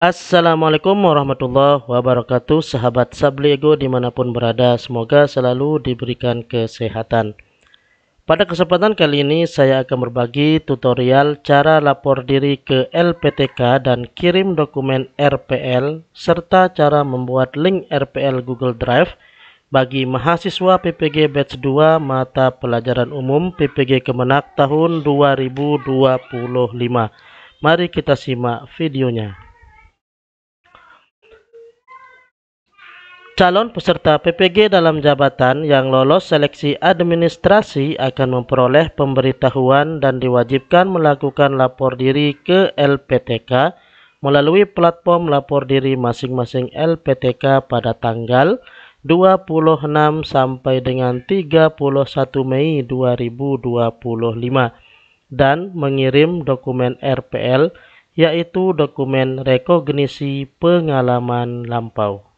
Assalamualaikum warahmatullahi wabarakatuh, sahabat Sabli Ego dimanapun berada, semoga selalu diberikan kesehatan. Pada kesempatan kali ini saya akan berbagi tutorial cara lapor diri ke LPTK dan kirim dokumen RPL, serta cara membuat link RPL Google Drive bagi mahasiswa PPG Batch 2 Mata Pelajaran Umum PPG Kemenak tahun 2025. Mari kita simak videonya. Calon peserta PPG dalam jabatan yang lolos seleksi administrasi akan memperoleh pemberitahuan dan diwajibkan melakukan lapor diri ke LPTK melalui platform lapor diri masing-masing LPTK pada tanggal 26 sampai dengan 31 Mei 2025 dan mengirim dokumen RPL, yaitu dokumen rekognisi pengalaman lampau.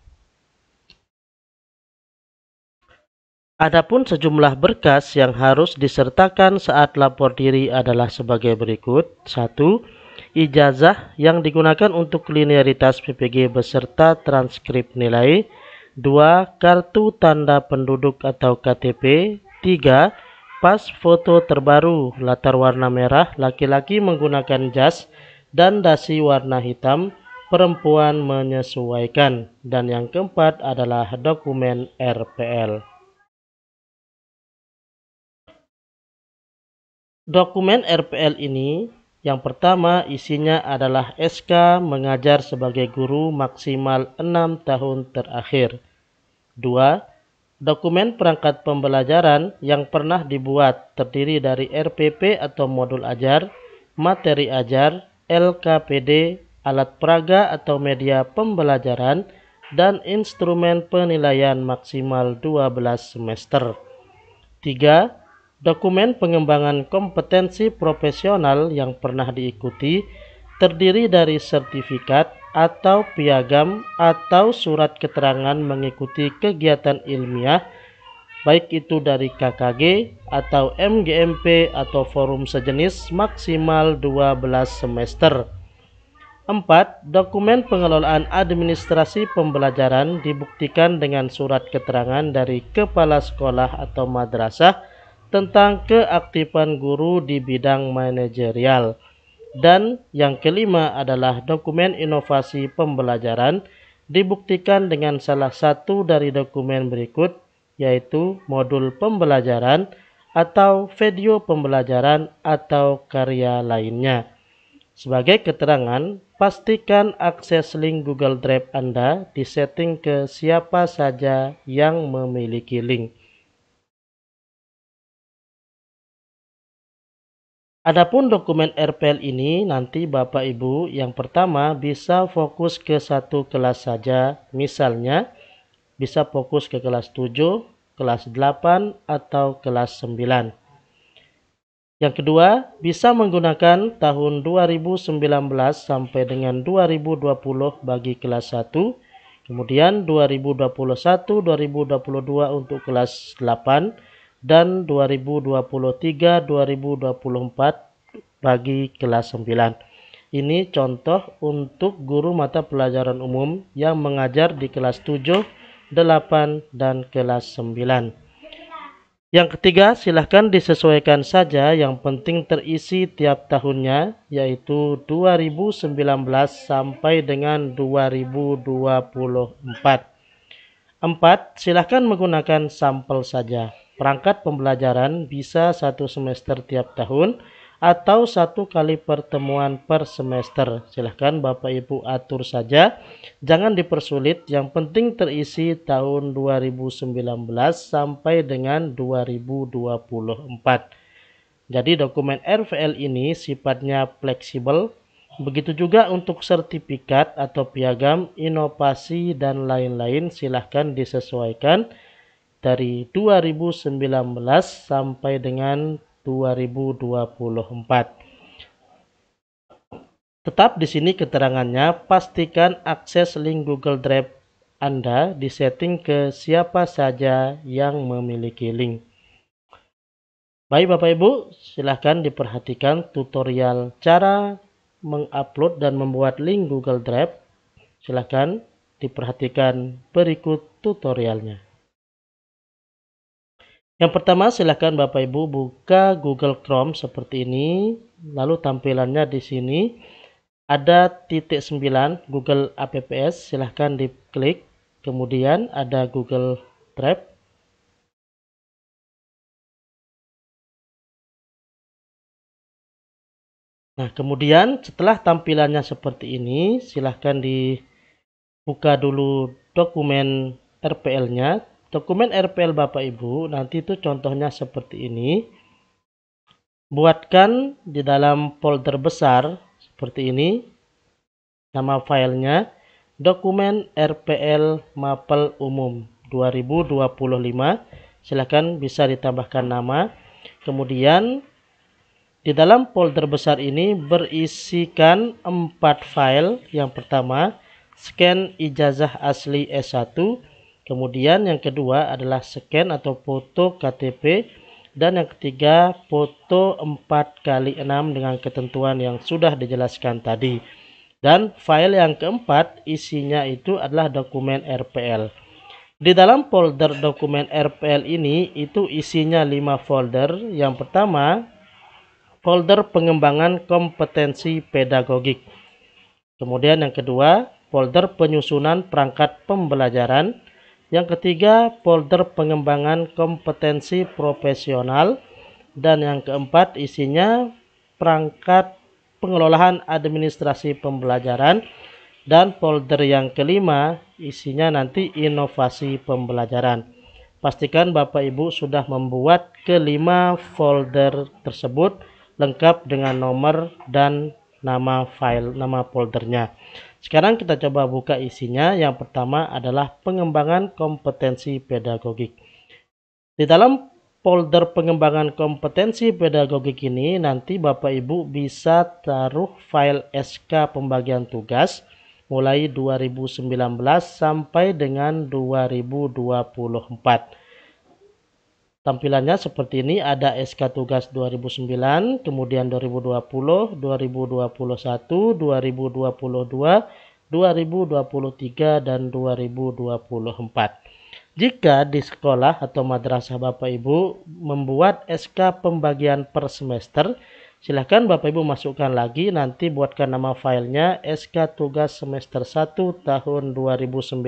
Adapun sejumlah berkas yang harus disertakan saat lapor diri adalah sebagai berikut. 1. Ijazah yang digunakan untuk linearitas PPG beserta transkrip nilai. 2. Kartu tanda penduduk atau KTP. 3. Pas foto terbaru latar warna merah, laki-laki menggunakan jas dan dasi warna hitam, perempuan menyesuaikan. Dan yang keempat adalah dokumen RPL. Dokumen RPL ini yang pertama isinya adalah SK mengajar sebagai guru maksimal 6 tahun terakhir. 2. Dokumen perangkat pembelajaran yang pernah dibuat terdiri dari RPP atau modul ajar, materi ajar, LKPD, alat peraga atau media pembelajaran, dan instrumen penilaian maksimal 12 semester. 3. Dokumen pengembangan kompetensi profesional yang pernah diikuti terdiri dari sertifikat atau piagam atau surat keterangan mengikuti kegiatan ilmiah, baik itu dari KKG atau MGMP atau forum sejenis maksimal 12 semester. 4. Dokumen pengelolaan administrasi pembelajaran dibuktikan dengan surat keterangan dari kepala sekolah atau madrasah tentang keaktifan guru di bidang manajerial. Dan yang kelima adalah dokumen inovasi pembelajaran dibuktikan dengan salah satu dari dokumen berikut, yaitu modul pembelajaran atau video pembelajaran atau karya lainnya. Sebagai keterangan, pastikan akses link Google Drive Anda disetting ke siapa saja yang memiliki link. Adapun dokumen RPL ini nanti Bapak Ibu yang pertama bisa fokus ke satu kelas saja, misalnya bisa fokus ke kelas 7, kelas 8, atau kelas 9. Yang kedua, bisa menggunakan tahun 2019 sampai dengan 2020 bagi kelas 1, kemudian 2021-2022 untuk kelas 8, dan 2023-2024 bagi kelas 9. Ini contoh untuk guru mata pelajaran umum yang mengajar di kelas 7, 8, dan kelas 9. Yang ketiga, silahkan disesuaikan saja, yang penting terisi tiap tahunnya, yaitu 2019 sampai dengan 2024. 4. Silahkan menggunakan sampel saja. Perangkat pembelajaran bisa satu semester tiap tahun atau satu kali pertemuan per semester. Silahkan Bapak Ibu atur saja, jangan dipersulit, yang penting terisi tahun 2019 sampai dengan 2024. Jadi dokumen RPL ini sifatnya fleksibel. Begitu juga untuk sertifikat atau piagam, inovasi, dan lain-lain, silahkan disesuaikan dari 2019 sampai dengan 2024. Tetap di sini keterangannya, pastikan akses link Google Drive Anda disetting ke siapa saja yang memiliki link. Baik Bapak Ibu, silahkan diperhatikan tutorial cara mengupload dan membuat link Google Drive Silahkan diperhatikan berikut tutorialnya. Yang pertama, silahkan Bapak Ibu buka Google Chrome seperti ini. Lalu tampilannya di sini ada titik 9 Google Apps, silahkan diklik. Kemudian ada Google Drive. Nah, kemudian setelah tampilannya seperti ini, silahkan dibuka dulu dokumen RPL-nya. Dokumen RPL Bapak Ibu nanti itu contohnya seperti ini. Buatkan di dalam folder besar seperti ini. Nama filenya dokumen RPL Mapel Umum 2025. Silahkan bisa ditambahkan nama. Kemudian di dalam folder besar ini berisikan 4 file. Yang pertama, scan ijazah asli S1. Kemudian yang kedua adalah scan atau foto KTP. Dan yang ketiga, foto 4x6 dengan ketentuan yang sudah dijelaskan tadi. Dan file yang keempat isinya itu adalah dokumen RPL. Di dalam folder dokumen RPL ini itu isinya 5 folder. Yang pertama, folder pengembangan kompetensi pedagogik. Kemudian yang kedua, folder penyusunan perangkat pembelajaran. Yang ketiga, folder pengembangan kompetensi profesional. Dan yang keempat, isinya perangkat pengelolaan administrasi pembelajaran. Dan folder yang kelima, isinya nanti inovasi pembelajaran. Pastikan Bapak Ibu sudah membuat kelima folder tersebut lengkap dengan nomor dan nama file, nama foldernya. Sekarang kita coba buka isinya. Yang pertama adalah pengembangan kompetensi pedagogik. Di dalam folder pengembangan kompetensi pedagogik ini nanti Bapak Ibu bisa taruh file SK pembagian tugas mulai 2019 sampai dengan 2024. Tampilannya seperti ini, ada SK tugas 2009, kemudian 2020, 2021, 2022, 2023, dan 2024. Jika di sekolah atau madrasah Bapak Ibu membuat SK pembagian per semester, silahkan Bapak Ibu masukkan lagi, nanti buatkan nama filenya SK tugas semester 1 tahun 2019.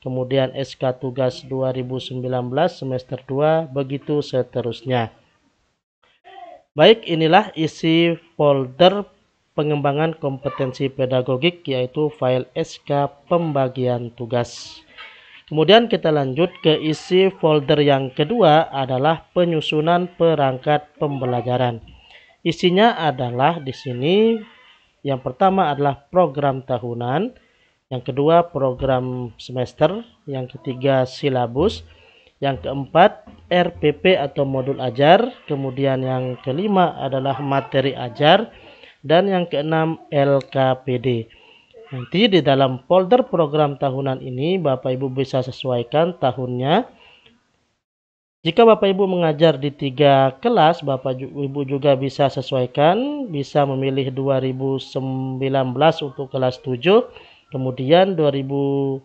Kemudian SK tugas 2019 semester 2, begitu seterusnya. Baik, inilah isi folder pengembangan kompetensi pedagogik, yaitu file SK pembagian tugas. Kemudian kita lanjut ke isi folder yang kedua adalah penyusunan perangkat pembelajaran. Isinya adalah di sini, yang pertama adalah program tahunan. Yang kedua program semester, yang ketiga silabus, yang keempat RPP atau modul ajar, kemudian yang kelima adalah materi ajar, dan yang keenam LKPD. Nanti di dalam folder program tahunan ini Bapak Ibu bisa sesuaikan tahunnya. Jika Bapak Ibu mengajar di 3 kelas, Bapak Ibu juga bisa sesuaikan, bisa memilih 2019 untuk kelas 7. Kemudian 2023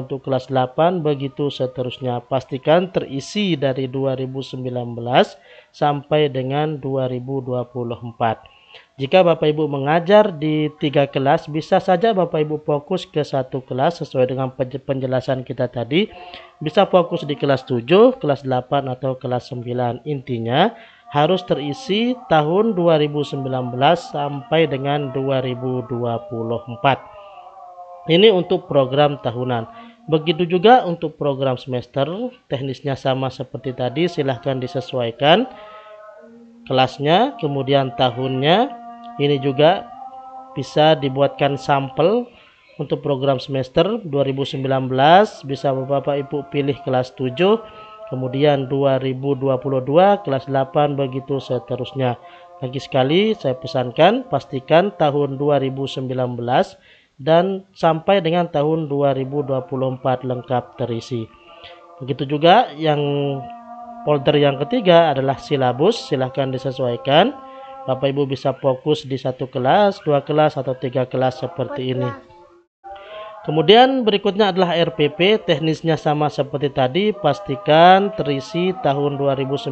untuk kelas 8, begitu seterusnya. Pastikan terisi dari 2019 sampai dengan 2024. Jika Bapak Ibu mengajar di 3 kelas, bisa saja Bapak Ibu fokus ke 1 kelas sesuai dengan penjelasan kita tadi. Bisa fokus di kelas 7, kelas 8, atau kelas 9. Intinya harus terisi tahun 2019 sampai dengan 2024. Ini untuk program tahunan. Begitu juga untuk program semester, teknisnya sama seperti tadi, silahkan disesuaikan kelasnya, kemudian tahunnya. Ini juga bisa dibuatkan sampel untuk program semester 2019, bisa Bapak Ibu pilih kelas 7. Kemudian 2022 kelas 8, begitu seterusnya. Lagi sekali saya pesankan, pastikan tahun 2019 dan sampai dengan tahun 2024 lengkap terisi. Begitu juga yang folder yang ketiga adalah silabus, silahkan disesuaikan. Bapak Ibu bisa fokus di satu kelas, 2 kelas, atau 3 kelas seperti ini. Kemudian berikutnya adalah RPP, teknisnya sama seperti tadi, pastikan terisi tahun 2019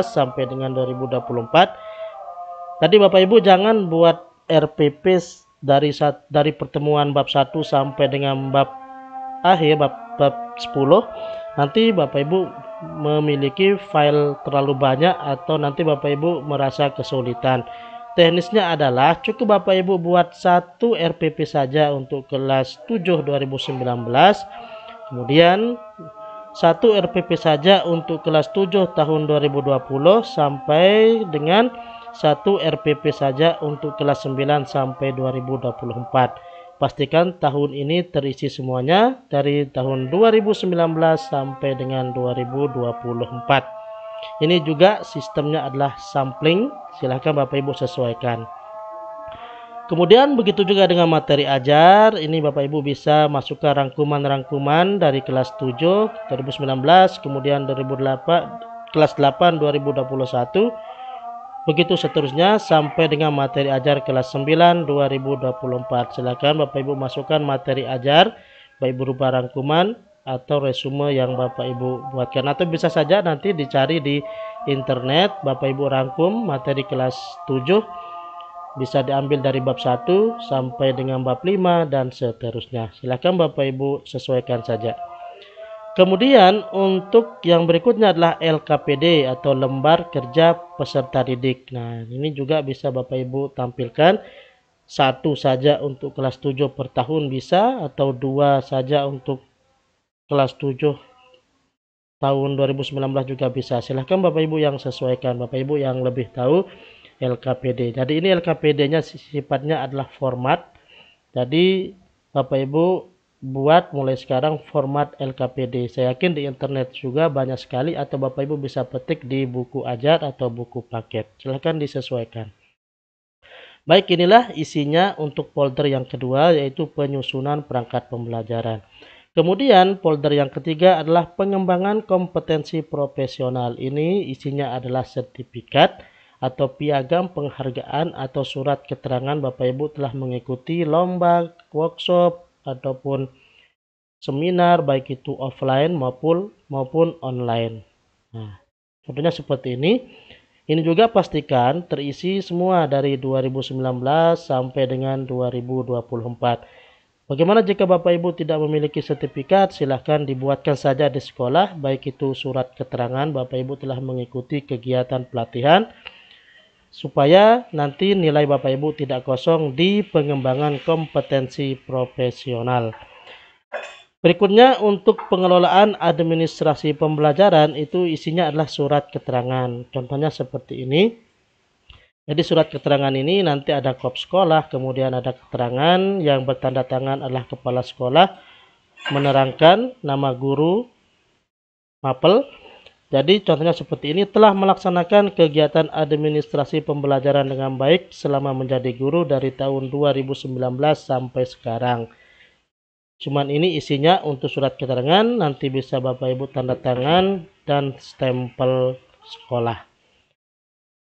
sampai dengan 2024. Tadi Bapak Ibu jangan buat RPP dari pertemuan bab 1 sampai dengan bab akhir, bab 10. Nanti Bapak Ibu memiliki file terlalu banyak atau nanti Bapak Ibu merasa kesulitan. Teknisnya adalah cukup Bapak Ibu buat satu RPP saja untuk kelas 7 2019. Kemudian satu RPP saja untuk kelas 7 tahun 2020 sampai dengan satu RPP saja untuk kelas 9 sampai 2024. Pastikan tahun ini terisi semuanya dari tahun 2019 sampai dengan 2024. Ini juga sistemnya adalah sampling, silahkan Bapak Ibu sesuaikan. Kemudian begitu juga dengan materi ajar, ini Bapak Ibu bisa masukkan rangkuman-rangkuman dari kelas 7 2019, kemudian 2008 kelas 8 2021, begitu seterusnya sampai dengan materi ajar kelas 9 2024. Silakan Bapak Ibu masukkan materi ajar baik berupa rangkuman atau resume yang Bapak Ibu buatkan, atau bisa saja nanti dicari di internet. Bapak Ibu rangkum materi kelas 7, bisa diambil dari bab 1 sampai dengan bab 5 dan seterusnya. Silakan Bapak Ibu sesuaikan saja. Kemudian untuk yang berikutnya adalah LKPD atau lembar kerja peserta didik. Nah, ini juga bisa Bapak Ibu tampilkan. Satu saja untuk kelas 7 per tahun bisa, atau 2 saja untuk kelas 7 tahun 2019 juga bisa. Silahkan Bapak Ibu yang sesuaikan, Bapak Ibu yang lebih tahu LKPD. Jadi ini LKPD-nya sifatnya adalah format. Jadi Bapak Ibu buat mulai sekarang format LKPD. Saya yakin di internet juga banyak sekali, atau Bapak Ibu bisa petik di buku ajar atau buku paket. Silahkan disesuaikan. Baik, inilah isinya untuk folder yang kedua, yaitu penyusunan perangkat pembelajaran. Kemudian folder yang ketiga adalah pengembangan kompetensi profesional. Ini isinya adalah sertifikat atau piagam penghargaan atau surat keterangan Bapak Ibu telah mengikuti lomba, workshop, ataupun seminar baik itu offline maupun online. Nah, contohnya seperti ini. Ini juga pastikan terisi semua dari 2019 sampai dengan 2024. Bagaimana jika Bapak Ibu tidak memiliki sertifikat? Silahkan dibuatkan saja di sekolah, baik itu surat keterangan Bapak Ibu telah mengikuti kegiatan pelatihan, supaya nanti nilai Bapak Ibu tidak kosong di pengembangan kompetensi profesional. Berikutnya untuk pengelolaan administrasi pembelajaran, itu isinya adalah surat keterangan. Contohnya seperti ini. Jadi surat keterangan ini nanti ada kop sekolah, kemudian ada keterangan yang bertanda tangan adalah kepala sekolah, menerangkan nama guru, mapel. Jadi contohnya seperti ini, telah melaksanakan kegiatan administrasi pembelajaran dengan baik selama menjadi guru dari tahun 2019 sampai sekarang. Cuman ini isinya untuk surat keterangan, nanti bisa Bapak Ibu tanda tangan dan stempel sekolah.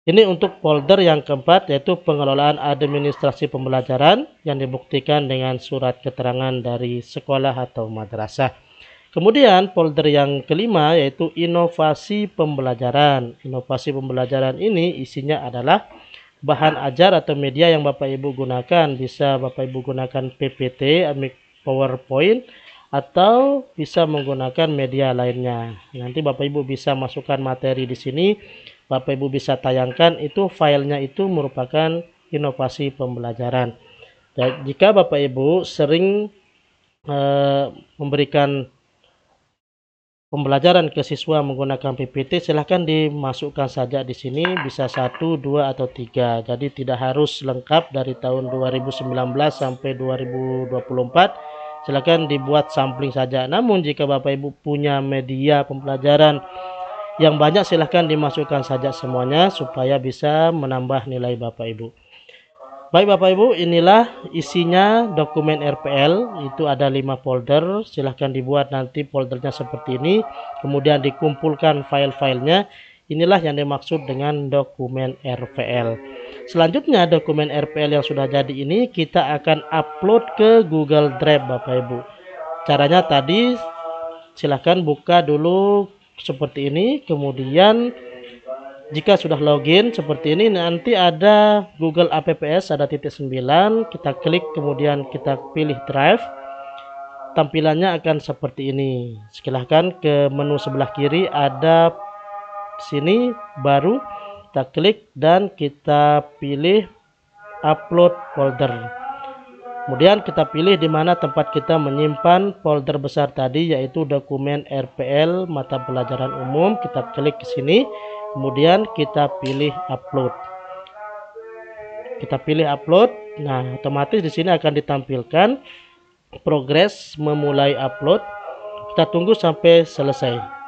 Ini untuk folder yang keempat, yaitu pengelolaan administrasi pembelajaran yang dibuktikan dengan surat keterangan dari sekolah atau madrasah. Kemudian folder yang kelima yaitu inovasi pembelajaran. Inovasi pembelajaran ini isinya adalah bahan ajar atau media yang Bapak Ibu gunakan. Bisa Bapak Ibu gunakan PPT, PowerPoint, atau bisa menggunakan media lainnya. Nanti Bapak Ibu bisa masukkan materi di sini. Bapak Ibu bisa tayangkan, itu filenya itu merupakan inovasi pembelajaran. Dan jika Bapak Ibu sering memberikan pembelajaran ke siswa menggunakan PPT, silahkan dimasukkan saja di sini, bisa 1, 2, atau 3. Jadi tidak harus lengkap dari tahun 2019 sampai 2024. Silahkan dibuat sampling saja. Namun jika Bapak Ibu punya media pembelajaran yang banyak, silahkan dimasukkan saja semuanya supaya bisa menambah nilai Bapak Ibu. Baik Bapak Ibu, inilah isinya dokumen RPL. Itu ada 5 folder. Silahkan dibuat nanti foldernya seperti ini, kemudian dikumpulkan file-filenya. Inilah yang dimaksud dengan dokumen RPL. Selanjutnya dokumen RPL yang sudah jadi ini kita akan upload ke Google Drive Bapak Ibu. Caranya tadi silahkan buka dulu seperti ini, kemudian jika sudah login seperti ini nanti ada Google Apps, ada titik 9, kita klik kemudian kita pilih Drive. Tampilannya akan seperti ini. Silahkan ke menu sebelah kiri ada sini baru, kita klik dan kita pilih upload folder. Kemudian kita pilih di mana tempat kita menyimpan folder besar tadi, yaitu dokumen RPL mata pelajaran umum. Kita klik ke sini, kemudian kita pilih upload. Kita pilih upload. Nah, otomatis di sini akan ditampilkan progres memulai upload. Kita tunggu sampai selesai.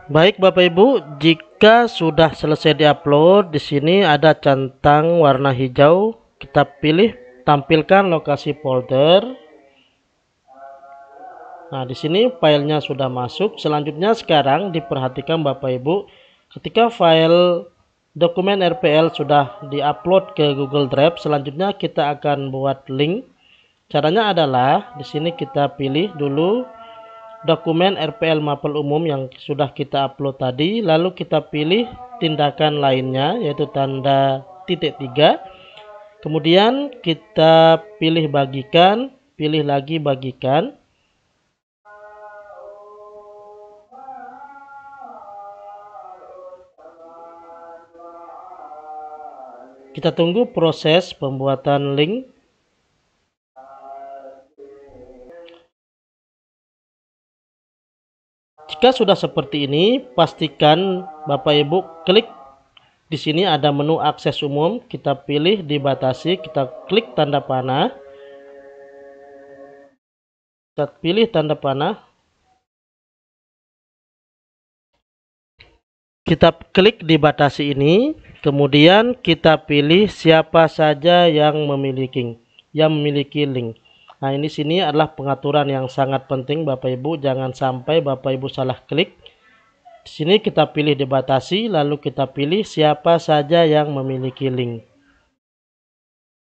Baik Bapak Ibu, jika sudah selesai diupload, di sini ada centang warna hijau. Kita pilih tampilkan lokasi folder. Nah, di sini filenya sudah masuk. Selanjutnya sekarang diperhatikan Bapak Ibu, ketika file dokumen RPL sudah diupload ke Google Drive, selanjutnya kita akan buat link. Caranya adalah di sini kita pilih dulu dokumen RPL mapel umum yang sudah kita upload tadi, lalu kita pilih tindakan lainnya yaitu tanda titik 3, kemudian kita pilih bagikan, pilih lagi bagikan, kita tunggu proses pembuatan link. Jika sudah seperti ini, pastikan Bapak Ibu klik di sini ada menu akses umum, kita pilih dibatasi, kita klik tanda panah. Kita pilih tanda panah. Kita klik dibatasi ini, kemudian kita pilih siapa saja yang memiliki link. Nah, ini sini adalah pengaturan yang sangat penting Bapak Ibu, jangan sampai Bapak Ibu salah klik. Di sini kita pilih dibatasi, lalu kita pilih siapa saja yang memiliki link.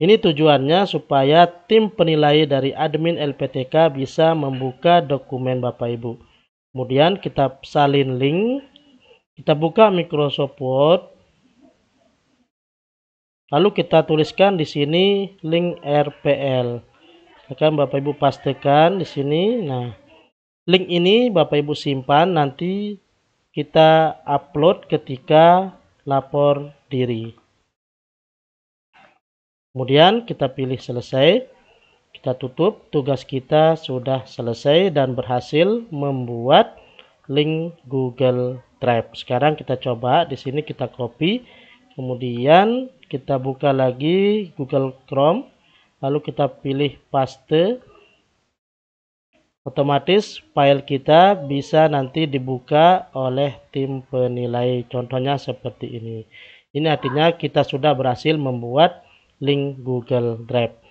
Ini tujuannya supaya tim penilai dari admin LPTK bisa membuka dokumen Bapak Ibu. Kemudian kita salin link, kita buka Microsoft Word, lalu kita tuliskan di sini link RPL. Akan Bapak Ibu pastikan di sini. Nah, link ini Bapak Ibu simpan, nanti kita upload ketika lapor diri. Kemudian kita pilih selesai, kita tutup. Tugas kita sudah selesai dan berhasil membuat link Google Drive. Sekarang kita coba di sini, kita copy, kemudian kita buka lagi Google Chrome, lalu kita pilih paste. Otomatis file kita bisa nanti dibuka oleh tim penilai, contohnya seperti ini. Ini artinya kita sudah berhasil membuat link Google Drive.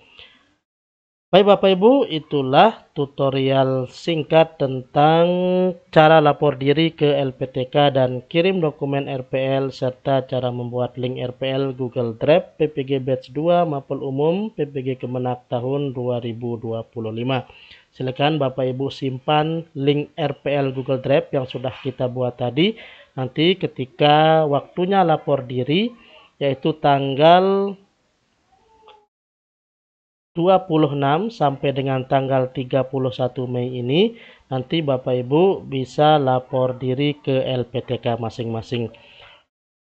Baik Bapak Ibu, itulah tutorial singkat tentang cara lapor diri ke LPTK dan kirim dokumen RPL serta cara membuat link RPL Google Drive PPG Batch 2 mapel umum PPG Kemenak tahun 2025. Silakan Bapak Ibu simpan link RPL Google Drive yang sudah kita buat tadi. Nanti ketika waktunya lapor diri, yaitu tanggal 26 sampai dengan tanggal 31 Mei ini, nanti Bapak Ibu bisa lapor diri ke LPTK masing-masing.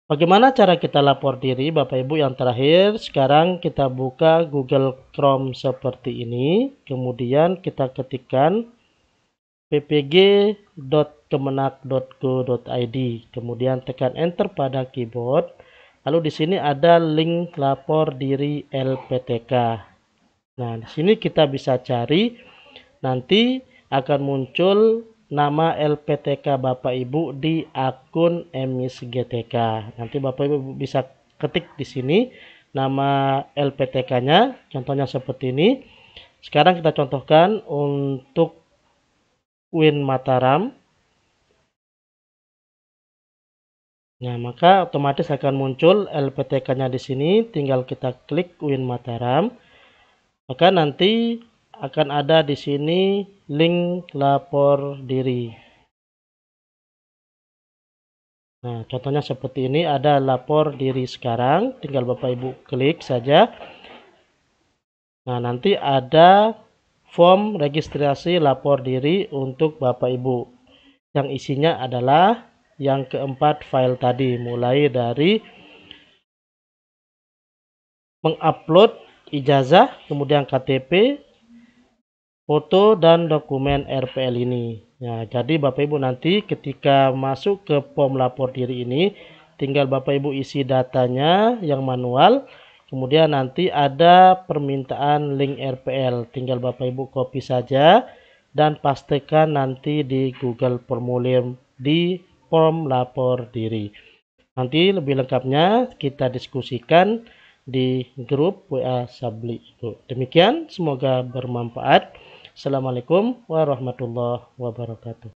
Bagaimana cara kita lapor diri Bapak Ibu? Yang terakhir, sekarang kita buka Google Chrome seperti ini, kemudian kita ketikkan ppg.kemenak.go.id, kemudian tekan enter pada keyboard. Lalu di sini ada link lapor diri LPTK. Nah, di sini kita bisa cari, nanti akan muncul nama LPTK Bapak Ibu di akun emis GTK. Nanti Bapak Ibu bisa ketik di sini nama LPTK-nya, contohnya seperti ini. Sekarang kita contohkan untuk UIN Mataram. Nah, maka otomatis akan muncul LPTK-nya di sini, tinggal kita klik UIN Mataram. Maka nanti akan ada di sini link lapor diri. Nah, contohnya seperti ini, ada lapor diri sekarang, tinggal Bapak Ibu klik saja. Nah, nanti ada form registrasi lapor diri untuk Bapak Ibu. Yang isinya adalah yang keempat file tadi, mulai dari mengupload ijazah, kemudian KTP, foto, dan dokumen RPL ini. Nah, jadi Bapak Ibu nanti ketika masuk ke form lapor diri ini, tinggal Bapak Ibu isi datanya yang manual, kemudian nanti ada permintaan link RPL, tinggal Bapak Ibu copy saja dan pastikan nanti di Google Formulir di form lapor diri. Nanti lebih lengkapnya kita diskusikan di grup WA Sabli. Demikian, semoga bermanfaat. Assalamualaikum warahmatullahi wabarakatuh.